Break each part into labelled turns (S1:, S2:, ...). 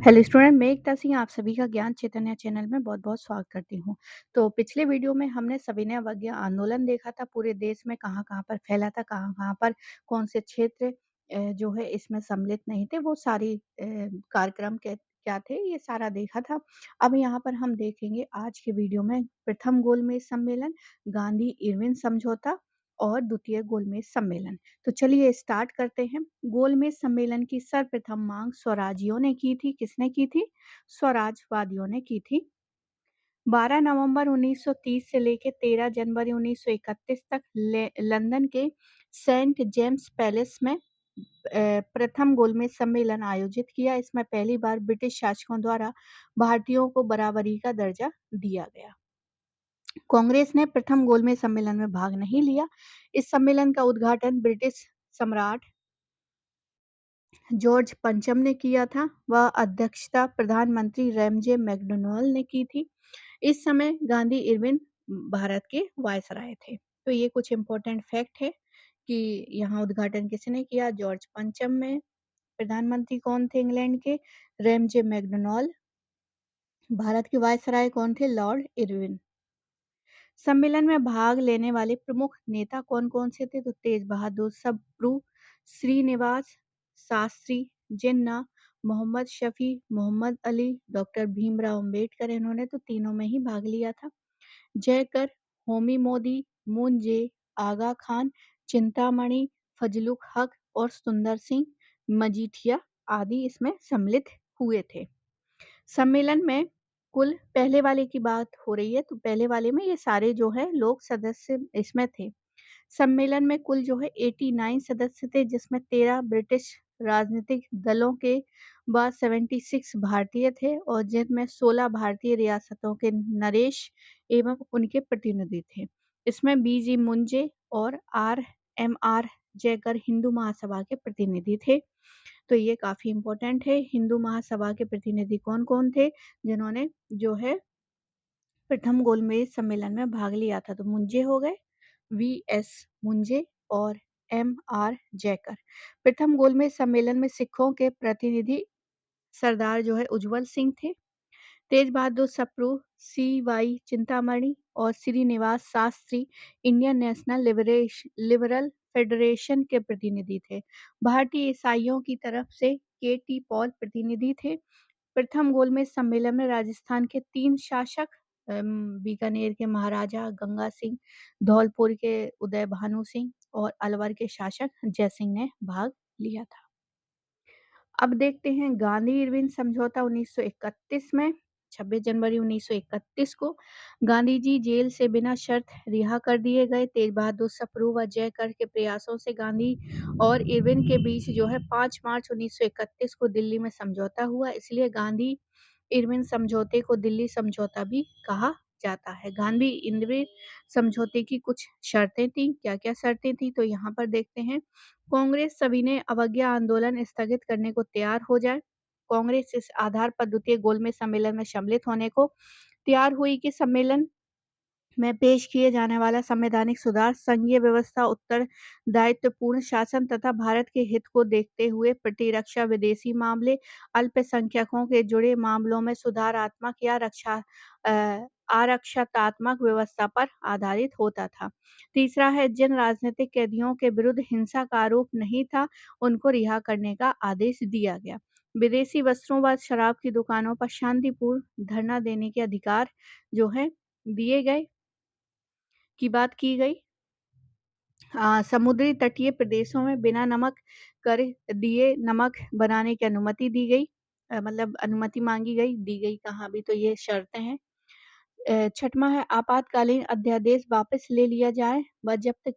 S1: Hello student, मैं एकता सिंह आप सभी का ज्ञान चैतन्य चैनल में बहुत-बहुत स्वागत करती हूँ। तो पिछले वीडियो में हमने सविनय अवज्ञा आंदोलन देखा था, पूरे देश में कहाँ-कहाँ पर फैला था, कहाँ-कहाँ पर कौन से क्षेत्र जो है इसमें सम्मिलित नहीं थे, वो सारी कार्यक्रम क्या थे, ये सारा देखा था। अब यहाँ पर हम देखेंगे आज के वीडियो में प्रथम गोलमेज सम्मेलन, गांधी-इरविन समझौता और द्वितीय गोलमेज सम्मेलन। तो चलिए स्टार्ट करते हैं। गोलमेज सम्मेलन की सर्वप्रथम मांग स्वराजियों ने की थी। किसने की थी? स्वराजवादियों ने की थी। 12 नवंबर 1930 से लेकर 13 जनवरी 1931 तक लंदन के सेंट जेम्स पैलेस में प्रथम गोलमेज सम्मेलन आयोजित किया। इसमें पहली बार ब्रिटिश शासकों द्वारा भारतीयों को बराबरी का दर्जा दिया गया। कांग्रेस ने प्रथम गोलमेज सम्मेलन में भाग नहीं लिया। इस सम्मेलन का उद्घाटन ब्रिटिश सम्राट जॉर्ज पंचम ने किया था। वह अध्यक्षता प्रधानमंत्री रैमजे मैकडॉनल्ड ने की थी। इस समय गांधी इरविन भारत के वायसराय थे। तो ये कुछ इंपॉर्टेंट फैक्ट है कि यहाँ उद्घाटन किसने किया? जॉर्ज पंचम में। प्रधानमंत्री कौन थे इंग्लैंड के? Ramsay McDonald. भारत के वायसराय कौन थे? Lord Irwin. सम्मेलन में भाग लेने वाले प्रमुख नेता कौन-कौन से थे? तो तेज बहादुर सप्रू, श्रीनिवास शास्त्री, जिन्ना, मोहम्मद शफी, मोहम्मद अली, डॉक्टर भीमराव अंबेडकर, इन्होंने तो तीनों में ही भाग लिया था। जयकर, होमी मोदी, मुंजे, आगा खान, चिंतामणि, फजलुक हक और सुंदर सिंह मजीठिया आदि इसमें सम्मिलित हुए थे। सम्मेलन में कुल पहले वाले की बात हो रही है, तो पहले वाले में ये सारे जो है लोग सदस्य इसमें थे। सम्मेलन में कुल जो है 89 सदस्य थे, जिसमें 13 ब्रिटिश राजनीतिक दलों के बाद 76 भारतीय थे और जिनमें 16 भारतीय रियासतों के नरेश एवं उनके प्रतिनिधि थे। इसमें बीजी मुंजे और आर जयकर हिंदू महासभा के प्रतिनिधि थे। तो ये काफ़ी इम्पोर्टेंट है। हिंदू महासभा के प्रतिनिधि कौन-कौन थे, जिन्होंने जो है प्रथम गोलमेज सम्मेलन में भाग लिया था? तो मुंजे हो गए, वी.एस. मुंजे और एम.आर. जयकर। प्रथम गोलमेज सम्मेलन में सिखों के प्रतिनिधि सरदार जो है उज्जवल सिंह थे। तेज बहादुर सप्रू, सी.वाई. चिंतामणि और Srinivas Sastri Indian National Liberal Federation के प्रतिनिधि थे। भारतीय ईसाइयों की तरफ से के.टी. पॉल प्रतिनिधि थे। प्रथम गोलमेज सम्मेलन में राजस्थान के 3 शासक बीकानेर के महाराजा गंगा सिंह, धौलपुर के उदय भानु सिंह और अलवर के शासक जयसिंह ने भाग लिया था। अब देखते हैं गांधी-इरविन समझौता 1931 में 26 जनवरी 1931 को गांधी जी जेल से बिना शर्त रिहा कर दिए गए। तेज बहादुर सप्रू व जयकर के प्रयासों से गांधी और इरविन के बीच जो है 5 मार्च 1931 को दिल्ली में समझौता हुआ। इसलिए गांधी इरविन समझौते को दिल्ली समझौता भी कहा जाता है। गांधी इरविन समझौते की कुछ शर्तें थी। क्या-क्या शर्तें थी? तो यहाँ पर देखते हैं। कांग्रेस सविनय अवज्ञा आंदोलन स्थगित करने को तैयार हो जाए। कांग्रेस इस आधार पर द्वितीय गोलमेज सम्मेलन में सम्मिलित होने को तैयार हुई कि सम्मेलन में पेश किए जाने वाला संवैधानिक सुधार, संघीय व्यवस्था, उत्तरदायित्वपूर्ण शासन तथा भारत के हित को देखते हुए प्रतिरक्षा, विदेशी मामले, अल्पसंख्यकों के जुड़े मामलों में सुधारात्मक या आरक्षात्मक व्यवस्था पर आधारित होता था। तीसरा है, जिन राजनीतिक कैदियों के विरुद्ध हिंसा का आरोप नहीं था, उनको रिहा करने का आदेश दिया गया। विदेशी वस्त्रों व शराब की दुकानों पर शांतिपूर्ण धरना देने के अधिकार जो है दिए गए की बात की गई। समुद्री तटीय प्रदेशों में बिना नमक कर दिए नमक बनाने की अनुमति दी गई। मतलब अनुमति मांगी गई, दी गई कहाँ भी, तो ये शर्तें हैं। छठवां है, आपातकालीन अध्यादेश वापस ले लिया जाए व जब्त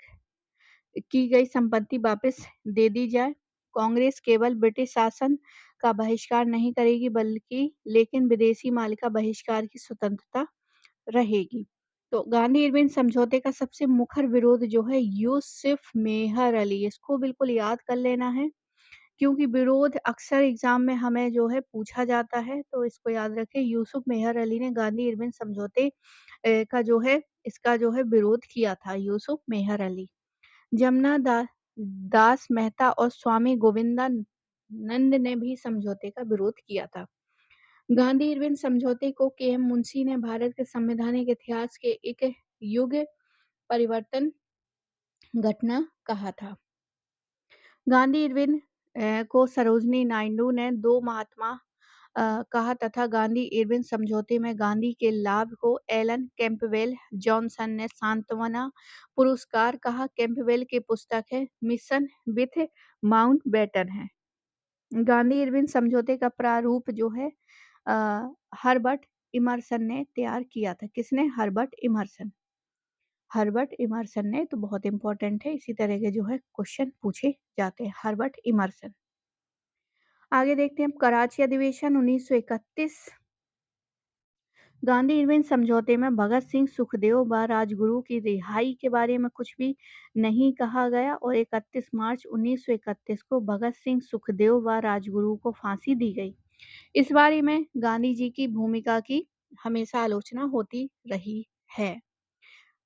S1: की गई संपत्ति वापस दे दी जाए। कांग्रेस केवल ब्रिटिश शासन का बहिष्कार नहीं करेगी, बल्कि लेकिन विदेशी माल का बहिष्कार की स्वतंत्रता रहेगी। तो गांधी-इरविन समझौते का सबसे मुखर विरोध जो है यूसुफ मेहर अली, इसको बिल्कुल याद कर लेना है, क्योंकि विरोध अक्सर एग्जाम में हमें जो है पूछा जाता है, तो इसको याद रखें। यूसुफ मेहर अली ने गांधी-इरविन समझौते का जो है इसका जो है विरोध किया था, यूसुफ मेहर अली। जमुना दास मेहता और स्वामी गोविंदानंद ने भी समझौते का विरोध किया था। गांधी-इरविन समझौते को के.एम. मुंशी ने भारत के संवैधानिक इतिहास के एक युग परिवर्तन घटना कहा था। गांधी-इरविन को सरोजिनी नायडू ने दो महात्मा कहा तथा गांधी-इरविन समझौते में गांधी के लाभ को एलन कैंपबेल जॉनसन ने सांत्वना पुरस्कार कहा। कैंपबेल की पुस्तक है मिशन विथ माउंटबेटन है। गांधी-इरविन समझौते का प्रारूप जो है अ, हर्बर्ट इमर्सन ने तैयार किया था। किसने? Herbert immersion. हर्बर्ट इमर्सन ने, तो बहुत इंपॉर्टेंट है, इसी तरह के जो है क्वेश्चन पूछे जाते हैं। Herbert Emerson. आगे देखते हैं कराची अधिवेशन 1931। गांधी-इरविन समझौते में भगत सिंह, सुखदेव व राजगुरु की रिहाई के बारे में कुछ भी नहीं कहा गया और 31 मार्च 1931 को भगत सिंह, सुखदेव व राजगुरु को फांसी दी गई। इस बारे में गांधी जी की भूमिका की हमेशा आलोचना होती रही है।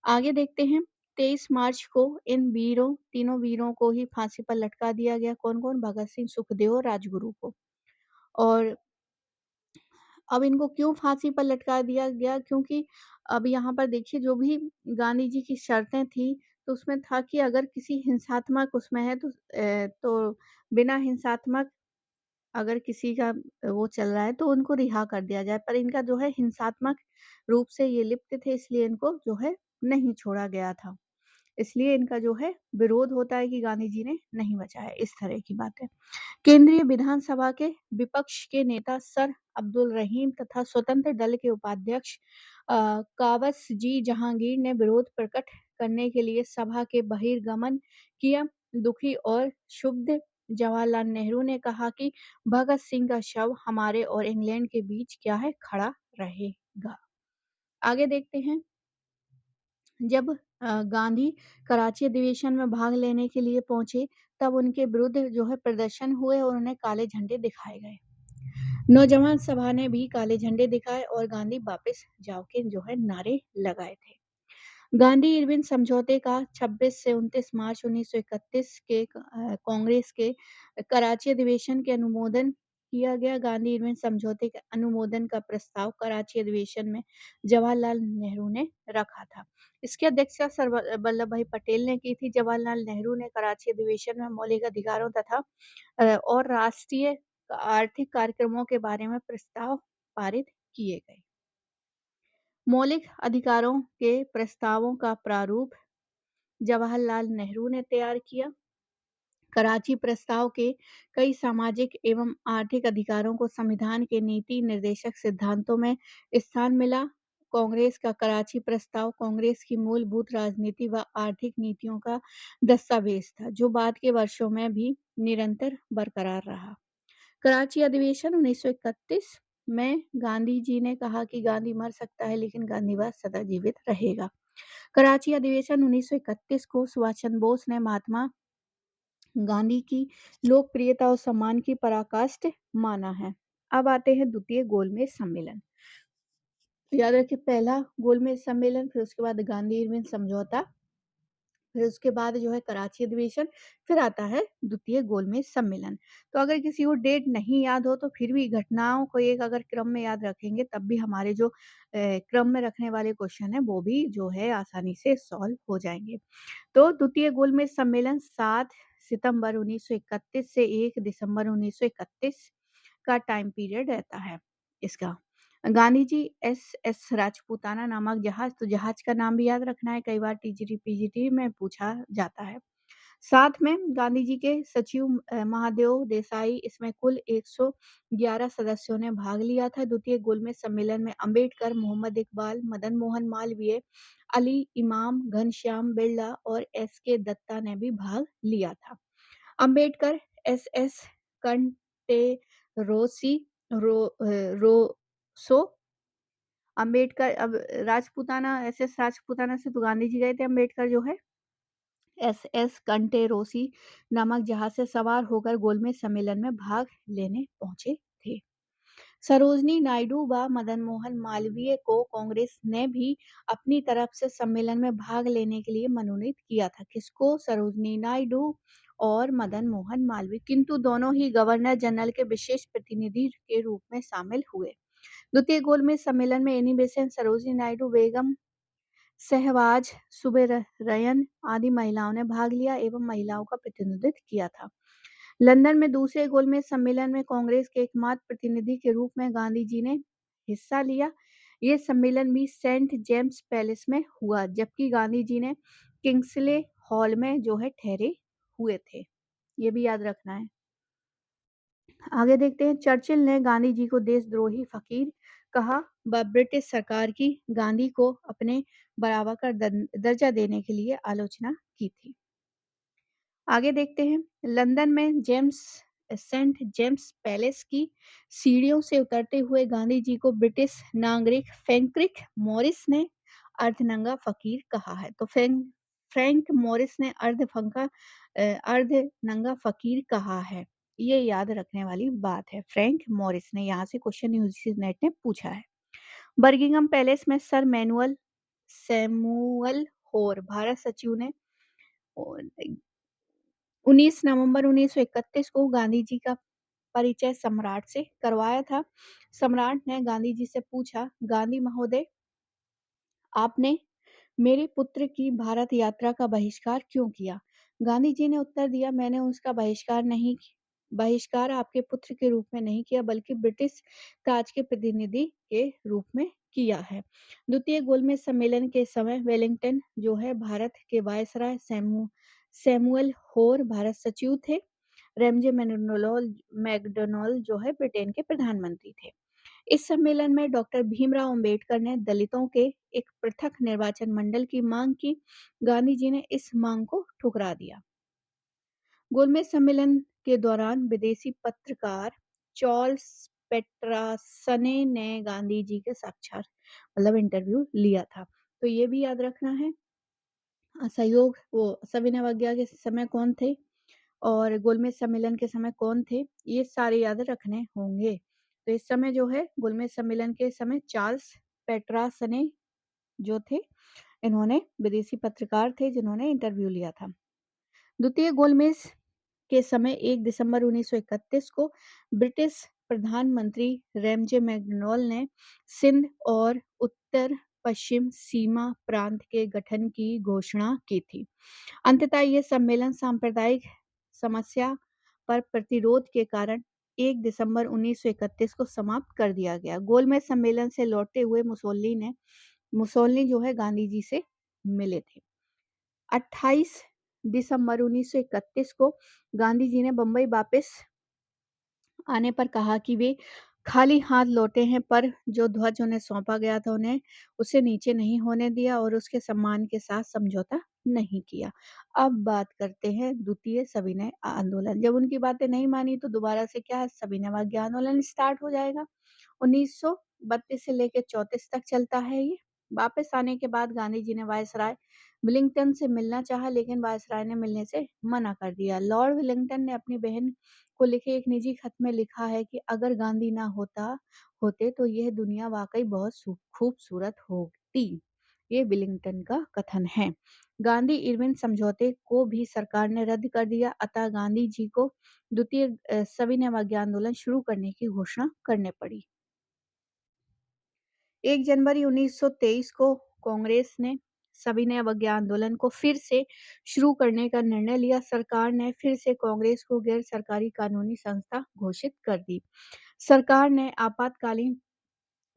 S1: आगे देखते हैं 23 मार्च को इन तीनों वीरों को ही फांसी पर लटका दिया गया। कौन-कौन? भगत सिंह, सुखदेव और राजगुरु को। और अब इनको क्यों फांसी पर लटका दिया गया? क्योंकि अब यहाँ पर देखिए जो भी गांधी जी की शर्तें थी, तो उसमें था कि अगर किसी हिंसात्मक उसमें है तो बिना हिंसात्मक अगर किसी का वो चल रहा है तो उनको रिहा कर दिया जाए। पर इनका जो है हिंसात्मक रूप से ये लिप्त थे, इसलिए इनको जो है नहीं छोड़ा गया था। इसलिए इनका जो है विरोध होता है कि गांधी जी ने नहीं बचाया, इस तरह की बातें। केंद्रीय विधानसभा के विपक्ष के नेता सर अब्दुल रहीम तथा स्वतंत्र दल के उपाध्यक्ष कावस जी जहांगीर ने विरोध प्रकट करने के लिए सभा के बहिर्गमन किया। दुखी और क्षुब्ध जवाहरलाल नेहरू ने कहा कि भगत सिंह का शव हमारे और इंग्लैंड के बीच क्या है? खड़ा रहेगा। आगे देखते हैं जब गांधी कराची अधिवेशन में भाग लेने के लिए पहुंचे, तब उनके विरुद्ध जो है प्रदर्शन हुए और उन्हें काले झंडे दिखाए गए। नौजवान सभा ने भी काले झंडे दिखाए और गांधी वापस जाओ के जो है नारे लगाए थे। गांधी-इरविन समझौते का 26 से 29 मार्च 1931 के कांग्रेस के कराची अधिवेशन के अनुमोदन किया गया। गांधी-इरविन समझौते के अनुमोदन का प्रस्ताव कराची अधिवेशन में जवाहरलाल नेहरू ने रखा था। इसकी अध्यक्षता सरदार वल्लभ भाई पटेल ने की थी। जवाहरलाल नेहरू ने कराची अधिवेशन में मौलिक अधिकारों तथा और राष्ट्रीय आर्थिक कार्यक्रमों के बारे में प्रस्ताव पारित किए गए। मौलिक अधिकारों के प्रस्तावों का प्रारूप जवाहरलाल नेहरू ने तैयार किया। कराची प्रस्ताव के कई सामाजिक एवं आर्थिक अधिकारों को संविधान के नीति निर्देशक सिद्धांतों में स्थान मिला। कांग्रेस का कराची प्रस्ताव कांग्रेस की मूलभूत राजनीति व आर्थिक नीतियों का दस्तावेज था, जो बाद के वर्षों में भी निरंतर बरकरार रहा। कराची अधिवेशन 1931 में गांधी जी ने कहा कि गांधी मर सकता है लेकिन गांधीवाद सदा जीवित रहेगा। कराची अधिवेशन 1931 को सुभाष चंद्र बोस ने महात्मा गांधी की लोकप्रियता और सम्मान की पराकाष्ठ माना है। अब आते हैं द्वितीय गोलमेज सम्मेलन। याद रखिए पहला गोलमेज सम्मेलन, फिर उसके बाद गांधी इरविन समझौता, फिर उसके बाद जो है कराची अधिवेशन, फिर आता है द्वितीय गोलमेज सम्मेलन। तो अगर किसी को डेट नहीं याद हो तो फिर भी घटनाओं को एक अगर क्रम में याद रखेंगे तब भी हमारे जो क्रम में रखने वाले क्वेश्चन है वो भी जो है आसानी से सॉल्व हो जाएंगे। तो द्वितीय गोलमेज सम्मेलन 7 सितंबर 1931 से 1 दिसंबर 1931 का टाइम पीरियड रहता है इसका। गांधी जी एस राजपूताना नामक जहाज, तो जहाज का नाम भी याद रखना है, कई बार टीजीटी पीजीटी में पूछा जाता है। साथ में गांधी जी के सचिव महादेव देसाई, इसमें कुल 111 सदस्यों ने भाग लिया था। द्वितीय गोलमेज सम्मेलन में अंबेडकर, मोहम्मद इकबाल, मदन मोहन मालवीय, अली इमाम, घनश्याम बिरला और एस के दत्ता ने भी भाग लिया था। अंबेडकर एस कंटेरोसी रो रोसो अंबेडकर, अब राजपूताना एस राजपूताना से तो गांधी जी गए थे। अंबेडकर जो है एस कंटेरोसी नामक जहाज से सवार होकर गोलमेज सम्मेलन में भाग लेने पहुंचे थे। सरोजनी नायडू व मदन मोहन मालवीय को कांग्रेस ने भी अपनी तरफ से सम्मेलन में भाग लेने के लिए मनोनीत किया था। किसको? सरोजनी नायडू और मदन मोहन मालवीय, किंतु दोनों ही गवर्नर जनरल के विशेष प्रतिनिधि के रूप में शामिल हुए। द्वितीय गोलमेज सम्मेलन में एनी बेसेंट, सरोजिनी नायडू, बेगम सहवाज, सुब्रमण्यन आदि महिलाओं ने भाग लिया एवं महिलाओं का प्रतिनिधित्व किया था। लंदन में दूसरे गोलमेज सम्मेलन में कांग्रेस के एकमात्र प्रतिनिधि के रूप में गांधी जी ने हिस्सा लिया। ये सम्मेलन भी सेंट जेम्स पैलेस में हुआ, जबकि गांधी जी ने किंग्सले हॉल में जो है ठहरे हुए थे। ये भी याद रखना है। आगे देखते हैं, चर्चिल ने गांधी जी को देशद्रोही फकीर कहा व ब्रिटिश सरकार की गांधी को अपने बराबर का दर्जा देने के लिए आलोचना की थी। आगे देखते हैं, लंदन में सेंट जेम्स पैलेस की सीढ़ियों से उतरते हुए गांधी जी को ब्रिटिश नागरिक फ्रैंक मॉरिस ने अर्धनंगा फकीर कहा है। तो फ्रैंक मॉरिस ने अर्धनंगा फकीर कहा है। ये याद रखने वाली बात है। फ्रैंक मॉरिस ने, यहाँ से क्वेश्चन यूजीसी नेट ने पूछा है। बर्गिंघम पैलेस में सर सैमुअल होर भारत सचिव ने 19 नवंबर 1931 को गांधी जी का परिचय सम्राट से करवाया था। सम्राट ने गांधी जी से पूछा, गांधी महोदय, आपने मेरे पुत्र की भारत यात्रा का बहिष्कार क्यों किया? गांधी जी ने उत्तर दिया, मैंने उसका बहिष्कार आपके पुत्र के रूप में नहीं किया, बल्कि ब्रिटिश ताज के प्रतिनिधि के रूप में किया है। द्वितीय गोलमेज सम्मेलन के समय वेलिंगटन जो है भारत के वायसराय सैमुअल होर भारत सचिव थे। रेमजे मैकडोनाल्ड जो है ब्रिटेन के प्रधानमंत्री थे। इस सम्मेलन में डॉक्टर भीमराव अंबेडकर ने दलितों के एक पृथक निर्वाचन मंडल की मांग की। गांधी जी ने इस मांग को ठुकरा दिया। गोलमेज सम्मेलन के दौरान विदेशी पत्रकार चार्ल्स पेट्रासने ने गांधी जी के साक्षात इंटरव्यू लिया था। तो ये भी याद रखना है। सहयोग वो सविनय अवज्ञा के समय कौन थे और गोलमेज सम्मेलन के समय कौन थे, ये सारे याद रखने होंगे। तो इस समय जो है गोलमेज सम्मेलन के समय चार्ल्स पेट्रासने जो थे, इन्होंने विदेशी पत्रकार थे जिन्होंने इंटरव्यू लिया था। द्वितीय गोलमेज के समय 1 दिसंबर 1931 को ब्रिटिश प्रधानमंत्री रेमजे मैकडॉनल्ड ने सिंध और उत्तर पश्चिम सीमा प्रांत के गठन की घोषणा की थी। अंततः यह सम्मेलन सांप्रदायिक समस्या पर प्रतिरोध के कारण 1 दिसंबर 1931 को समाप्त कर दिया गया। गोलमेज सम्मेलन से लौटते हुए मुसोलिनी जो है गांधी जी से मिले थे। 28 दिसंबर 1931 को गांधी जी ने बंबई वापस आने पर कहा कि वे खाली हाथ लौटे हैं, पर जो ध्वज उन्हें सौंपा गया था उन्हें उसे नीचे नहीं होने दिया और उसके सम्मान के साथ समझौता नहीं किया। अब बात करते हैं द्वितीय सविनय आंदोलन। जब उनकी बातें नहीं मानी तो दोबारा से क्या सविनय अवज्ञा आंदोलन स्टार्ट हो जाएगा। 1932 से लेकर 34 तक चलता है ये। वापस आने के बाद गांधी जी ने वायसराय विलिंगटन से मिलना चाहा, लेकिन वायसराय ने मिलने से मना कर दिया। लॉर्ड विलिंगटन ने अपनी बहन को लिखे एक निजी खत में लिखा है कि अगर गांधी ना होते तो यह दुनिया वाकई बहुत खूबसूरत होती। ये विलिंगटन का कथन है। गांधी इरविन समझौते को भी सरकार ने रद्द कर दिया, अतः गांधी जी को द्वितीय सविनय अवज्ञा आंदोलन शुरू करने की घोषणा करनी पड़ी। 1 जनवरी 1923 को कांग्रेस ने सविनय अवज्ञा आंदोलन को फिर से शुरू करने का निर्णय लिया। सरकार ने फिर से कांग्रेस को गैर सरकारी कानूनी संस्था घोषित कर दी। सरकार ने आपातकालीन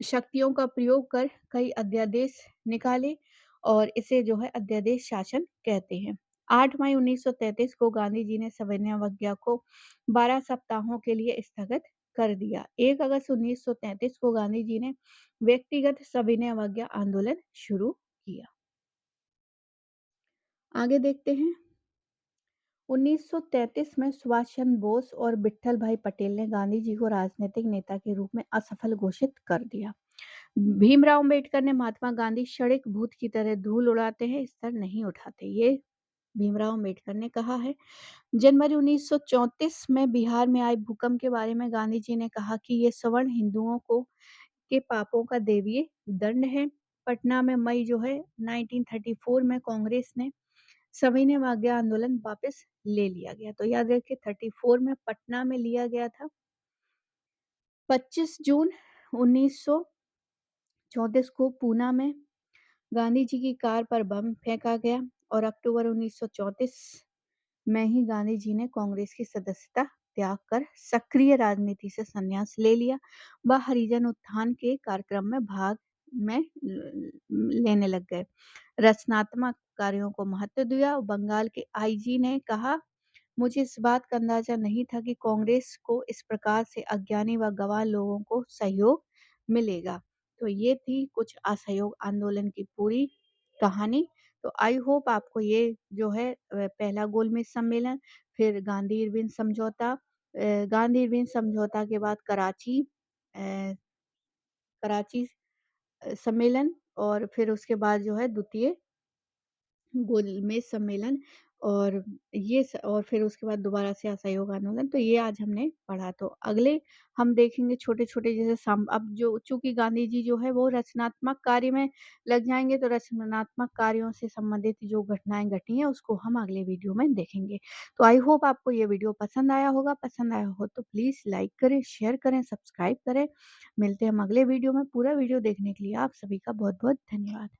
S1: शक्तियों का प्रयोग कर कई अध्यादेश निकाले और इसे जो है अध्यादेश शासन कहते हैं। 8 मई 1933 को गांधी जी ने सविनय अवज्ञा को 12 सप्ताहों के लिए स्थगित कर दिया। 1 अगस्त 1933 को गांधी जी ने व्यक्तिगत सविनय अवज्ञा आंदोलन शुरू किया। आगे देखते हैं, 1933 में सुभाष चंद्र बोस और विट्ठल भाई पटेल ने गांधी जी को राजनीतिक नेता के रूप में असफल घोषित कर दिया। भीमराव अंबेडकर ने महात्मा गांधी क्षणिक भूत की तरह धूल उड़ाते हैं, स्तर नहीं उठाते, ये भीमराव अंबेडकर ने कहा है। जनवरी 1934 में बिहार में आए भूकंप के बारे में गांधी जी ने कहा कि ये सवर्ण हिंदुओं को के पापों का दैवीय दंड है। पटना में मई जो है 1934 में कांग्रेस ने सविनय अवज्ञा आंदोलन वापस ले लिया गया। तो याद रखिए 34 में पटना में लिया गया था। 25 जून 1934 को पूना में गांधी जी की कार पर बम फेंका गया और अक्टूबर 1934 में ही गांधी जी ने कांग्रेस की सदस्यता त्याग कर सक्रिय राजनीति से संन्यास ले लिया। वह हरिजन उत्थान के कार्यक्रम में भाग में लेने लग गए। रचनात्मक कार्यों को महत्व दिया। बंगाल के आईजी ने कहा, मुझे इस बात का अंदाजा नहीं था कि कांग्रेस को इस प्रकार से अज्ञानी व गवार लोगों को सहयोग मिलेगा। तो ये थी कुछ असहयोग आंदोलन की पूरी कहानी। तो आई होप आपको ये जो है पहला गोलमेज सम्मेलन, फिर गांधी इरविन समझौता के बाद कराची सम्मेलन और फिर उसके बाद जो है द्वितीय गोलमेज सम्मेलन और और फिर उसके बाद दोबारा से असहयोग आंदोलन। तो ये आज हमने पढ़ा। तो अगले हम देखेंगे छोटे-छोटे जैसे अब जो चूँकि गांधी जी जो है वो रचनात्मक कार्य में लग जाएँगे, तो रचनात्मक कार्यों से संबंधित जो घटनाएँ घटी हैं उसको हम अगले वीडियो में देखेंगे। तो आई होप आपको ये वीडियो पसंद आया होगा। पसंद आया हो तो प्लीज़ लाइक करें, शेयर करें, सब्सक्राइब करें। मिलते हैं हम अगले वीडियो में। पूरा वीडियो देखने के लिए आप सभी का बहुत-बहुत धन्यवाद।